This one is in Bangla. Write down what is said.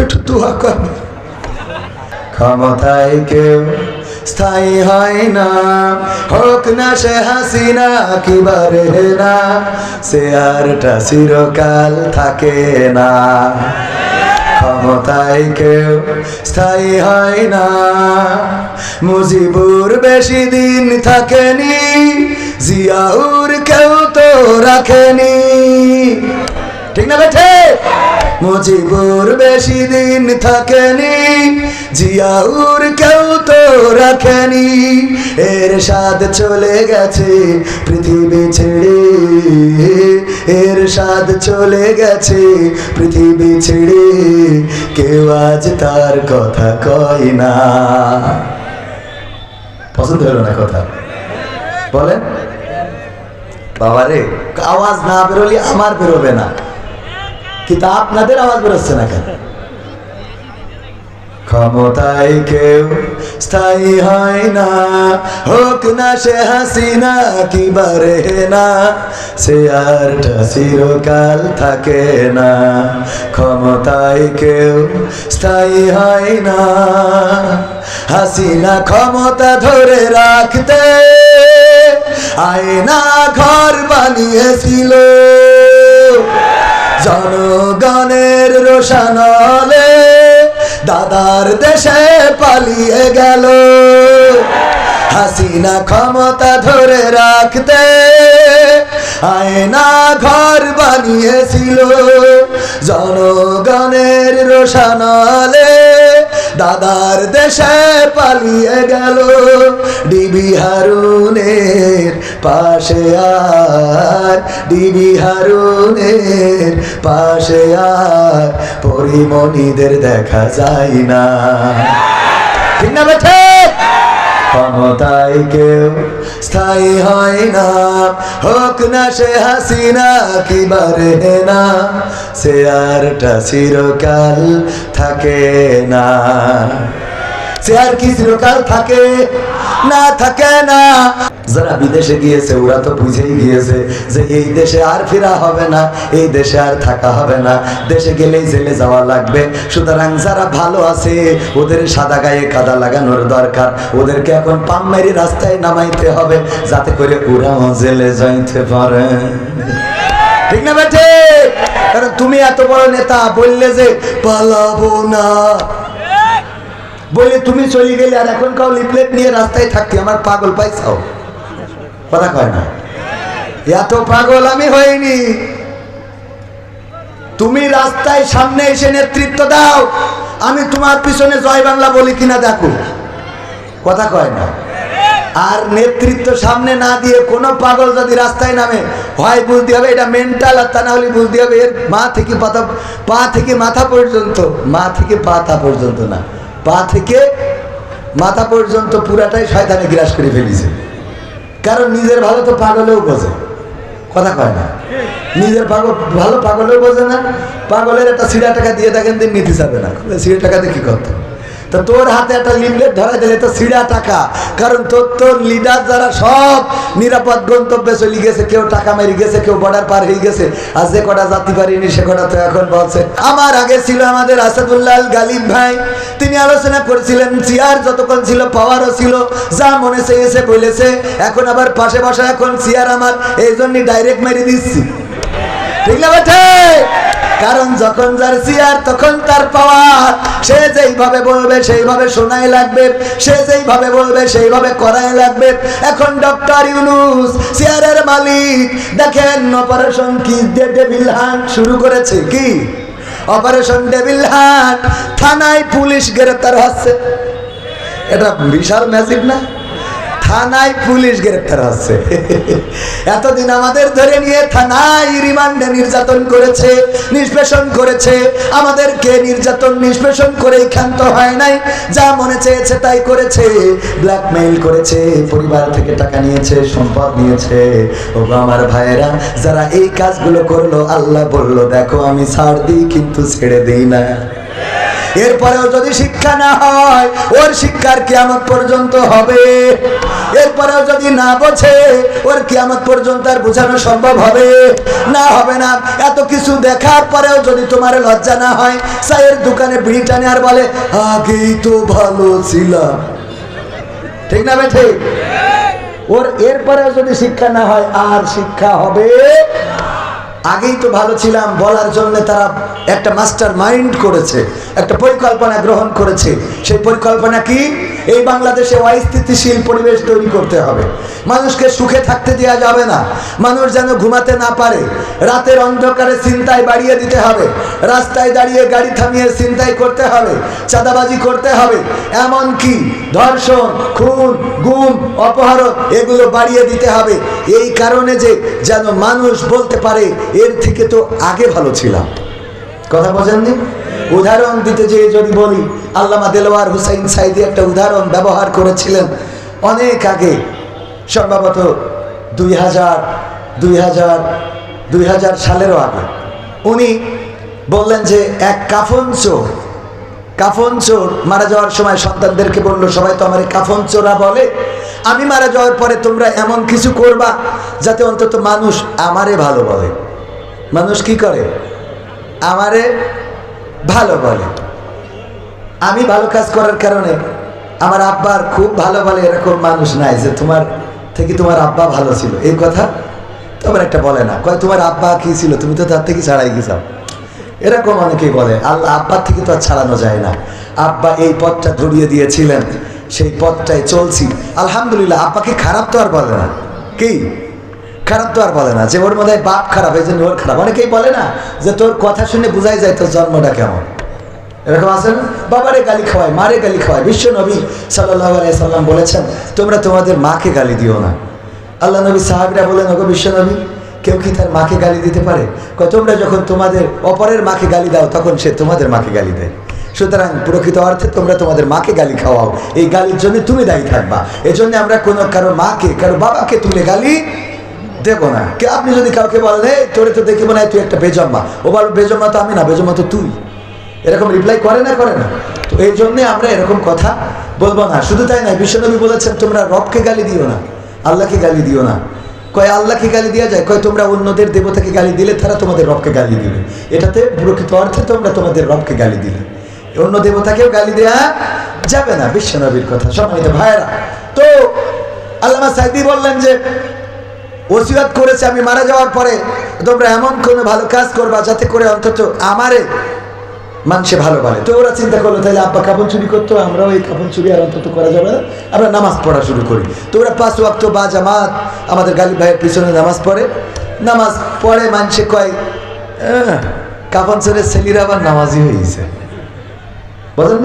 একটু দোয়া করবে। ক্ষমতায় কেউ স্থায়ী হয় না, হোক না সে হাসিনা কিবারে না, সে আরটা চিরকাল থাকে না। ক্ষমতায় কেউ স্থায়ী হয় না, মুজিবুর বেশি দিন থাকেনি, জিয়াউর কেউ তো রাখেনি, ঠিক না বেঠে? মুজিবুর বেশি দিন থাকেনি, জিয়াউর কেউ তো রাখেনি। এরশাদ চলে গেছে পৃথিবী ছেড়ে, এরশাদ চলে গেছে পৃথিবী ছেড়ে, কেউ আজ তার কথা কয় না। পছন্দ হলো না কথা? বলেন বাবারে, আওয়াজ না বেরোলে আমার বেরোবে না, কিন্তু আপনাদের আওয়াজ বেরোচ্ছে না কেন? ক্ষমতায় কেউ স্থায়ী হয় না, হোক না সে হাসিনা কিবারে না, সে আরটা চিরকাল থাকে না। ক্ষমতায় কেউ স্থায়ী হয় না, হাসিনা ক্ষমতা ধরে রাখতে আয়না ঘর বানিয়েছিল, জনগণের রোশানলে দাদার দেশে পালিয়ে গেল। হাসিনা ক্ষমতা ধরে রাখতে আয়না ঘর বানিয়েছিল, জনগণের রোশানলে দাদার দেশে পালিয়ে গেল। ডিবি হারুনের পাশে আর, ডিবি হারুনের পাশে আর পরিমণিদের দেখা যায় না, ঠিক না বেঠে? ক্ষমতায় কেউ স্থায়ী হয় না, হোক না সে হাসিনা কিবারে না, সে আরটা চিরকাল থাকে না। সে আর কি চিরকাল থাকে না? থাকে না। যারা বিদেশে গিয়েছে ওরা তো বুঝেই গিয়েছে যে এই দেশে আর ফেরা হবে না, এই দেশে আর থাকা হবে না, দেশে গেলেই জেলে যাওয়া লাগবে। সুতরাং যারা ভালো আছে ওদের সাদা গায়ে কাদা লাগানোর দরকার, ওদেরকে এখন পাম্মেরি রাস্তায় নামাইতে হবে যাতে করে ওরাও জেলে যাইতে পারে, ঠিক না বেঠে? কারণ তুমি এত বড় নেতা বললে যে পালাবো না, বলে তুমি চলে গেলে, আর এখন কাউ লিফলেট নিয়ে রাস্তায় থাকতে আমার পাগল পাইছাও, কথা কয় না? এত পাগল আমি হইনি। তুমি রাস্তায় সামনে এসে নেতৃত্ব দাও, আমি তোমার পিছনে জয় বাংলা বলি কিনা দেখো, কথা কয় না? আর নেতৃত্ব সামনে না দিয়ে কোনো পাগল যদি রাস্তায় নামে, হয় বুঝতে হবে এটা মেন্টাল, আর তা না হলে বুঝতে হবে এর মা থেকে পা থেকে মাথা পর্যন্ত, মা থেকে পাতা পর্যন্ত না, পা থেকে মাথা পর্যন্ত পুরাটাই শয়তানে গ্রাস করে ফেলেছে। কারণ নিজের ভালো তো পাগলেও বোঝে, কথা কয় না? নিজের ভালো পাগলেও বোঝে না। পাগলের একটা সিড়া টাকা দিয়ে দেখেন দিন নিতে যাবে না, সিড়া টাকা দিয়ে কি করতে? তো তোর হাতে একটা লিফলেট ধরা দিলে তো সিড়া টাকা, কারণ তোর লিডার যারা সব নিরাপদ গন্তব্যে চলে গেছে, কেউ টাকা মেরে গেছে, কেউ বর্ডার পার হয়ে গেছে, আর যে কটা জাতি পারিনি সে কটা তো এখন বলছে। আমার আগে ছিল আমাদের আসাদুল্লাহ গালিব ভাই, তিনি আলোচনা করেছিলেন, চেয়ার যতক্ষণ ছিল পাওয়ারও ছিল, যা মনে চেয়েছে বলেছে। এখন আবার পাশে বসা, এখন চেয়ার আমার, এই জন্যই ডাইরেক্ট মেরে দিচ্ছি, ঠিক না বেঠে? কারণ যখন যার চেয়ার তখন তার পাওয়ার, সে যেইভাবে বলবে সেইভাবে শোনাই লাগবে, সে যেইভাবে বলবে সেইভাবে করাই লাগবে। এখন ডক্টর ইউনূস চেয়ারের মালিক, দেখেন অপারেশন কি ডেভিল হান্ট শুরু করেছে, কি অপারেশন ডেভিল হান্ট, থানায় পুলিশ গ্রেফতার হচ্ছে, এটা বিশাল ম্যাজিক না? থানায় পুলিশ গ্রেফতার হচ্ছে। এতদিন আমাদের ধরে নিয়ে থানায় রিমান্ডে নির্যাতন করেছে, নিষ্পেষণ করেছে, আমাদেরকে নির্যাতন নিষ্পেষণ করে ক্ষান্ত হয় নাই, যা মনে চেয়েছে তাই করেছে, ব্ল্যাকমেইল করেছে, পরিবার থেকে টাকা নিয়েছে, সম্পদ নিয়েছে। ও আমার ভাইয়েরা, যারা এই কাজগুলো করলো, আল্লাহ বলল দেখো আমি ছাড় দিই কিন্তু ছেড়ে দিই না। এরপরেও যদি শিক্ষা না হয়, ওর শিক্ষার কিয়ামত পর্যন্ত হবে। এরপরেও যদি না বোঝে, ওর কিয়ামত পর্যন্ত আর বোঝানো সম্ভব হবে না, হবে না। এত কিছু দেখার পরেও যদি তোমার লজ্জা না হয়, চায়ের দোকানে বিড়ি টানে আর বলে আগেই তো ভালো ছিলাম, ঠিক না বেঠে? ওর এরপরেও যদি শিক্ষা না হয়, আর শিক্ষা হবে? আগেই তো ভালো ছিলাম বলার জন্য তারা একটা মাস্টার মাইন্ড করেছে, একটা পরিকল্পনা গ্রহণ করেছে। সেই পরিকল্পনা কি? এই বাংলাদেশে অস্থিতিশীল পরিবেশ তৈরি করতে হবে। মানুষকে সুখে থাকতে দেওয়া যাবে না, মানুষ যেন ঘুমাতে না পারে। রাতের অন্ধকারে ছিনতাই বাড়িয়ে দিতে হবে, রাস্তায় দাঁড়িয়ে গাড়ি থামিয়ে ছিনতাই করতে হবে, চাঁদাবাজি করতে হবে, এমনকি ধর্ষণ, খুন, গুম, অপহরণ এগুলো বাড়িয়ে দিতে হবে। এই কারণে যে যেন মানুষ বলতে পারে এর থেকে তো আগে ভালো ছিলাম। কথা বোঝেননি? উদাহরণ দিতে যে যদি বলি, আল্লামা দেলোয়ার হুসাইন সাইদি একটা উদাহরণ ব্যবহার করেছিলেন অনেক আগে, সম্ভবত 2000 সালেরও আগে। উনি বললেন যে এক কাফন চোর মারা যাওয়ার সময় সন্তানদেরকে বলল, সবাই তো আমার কাফন চোরা বলে, আমি মারা যাওয়ার পরে তোমরা এমন কিছু করবা যাতে অন্তত মানুষ আমারে ভালো বলে। মানুষ কি করে? আমারে ভালো বলে। আমি ভালো কাজ করার কারণে আমার আব্বার খুব ভালো বলে, এরকম মানুষ নাই যে তোমার থেকে তোমার আব্বা ভালো ছিল। এই কথা তোমার একটা বলে না, কয় তোমার আব্বা কি ছিল, তুমি তো তার থেকে ছাড়াই গেছাও। এরকম অনেকেই বলে। আল্লাহ আব্বার থেকে তো আর ছাড়ানো যায় না। আব্বা এই পথটা ধরিয়ে দিয়েছিলেন, সেই পথটাই চলছি আলহামদুলিল্লাহ। আব্বাকে খারাপ তো আর বলে না, কি খারাপ তো আর বলে না যে ওর মধ্যে বাপ খারাপ, এই জন্য ওর খারাপ। অনেকেই বলে না যে তোর কথা শুনে বোঝাই যায় তোর জন্মটা কেমন, এরকম আছে না? বাবারে গালি খাওয়ায়, মারে গালি খাওয়ায়। বিশ্ব নবী সাল্লাল্লাহু আলাইহি সাল্লাম বলেছেন, তোমরা তোমাদের মাকে গালি দিও না। আল্লাহ নবী সাহাবীরা বলেন, ওগো বিশ্ব নবী, কেউ কি তার মাকে গালি দিতে পারে? তোমরা যখন তোমাদের অপরের মাকে গালি দাও, তখন সে তোমাদের মাকে গালি দেয়। সুতরাং প্রকৃত অর্থে তোমরা তোমাদের মাকে গালি খাওয়াও, এই গালির জন্য তুমি দায়ী থাকবা। এই জন্য আমরা কোনো কারো মাকে, কারো বাবাকে তুলে গালি দেবো না। কে আপনি যদি কাউকে বলেন, এই তোরে তো দেখি মনে হয় তুই একটা বেজম্মা, ও বল বেজম্মা তো আমি না, বেজম্মা তো তুই, এরকম রিপ্লাই করে না? তো এই জন্যে আমরা এরকম কথা বলবো না। শুধু তাই নয়, বিশ্বনবী বলেছেন তোমরা রবকে গালি দিও না, আল্লাহকে গালি দিও না। কয় আল্লাহকে গালি দেওয়া যায়? কয় তোমরা অন্যদের দেবতাকে গালি দিলে তারা তোমাদের রবকে গালি দিবে। এটাতে প্রকৃত অর্থে তোমরা তোমাদের রবকে গালি দিলে, অন্য দেবতাকেও গালি দেওয়া যাবে না। বিশ্বনবীর কথা। সম্মানিত ভাইয়েরা, তো আল্লামা সাইদি বললেন যে ওসিয়ত করেছে আমি মারা যাওয়ার পরে তোমরা এমন কোনো ভালো কাজ করবা যাতে করে অন্তত আমারে মানুষে ভালো বলে। তো ওরা চিন্তা করলো তাহলে আব্বা কাপড় চুরি করতো, আমরাও এই কাপড় চুরি আর অন্তত করা যাবে না, আমরা নামাজ পড়া শুরু করি। তো ওরা 5 ওয়াক্ত বা জামাত আমাদের গালিব ভাইয়ের পিছনে নামাজ পড়ে মানুষে কয় কাপড় ছেড়ে ছেলেরা আবার নামাজি হয়েছে, বলেন।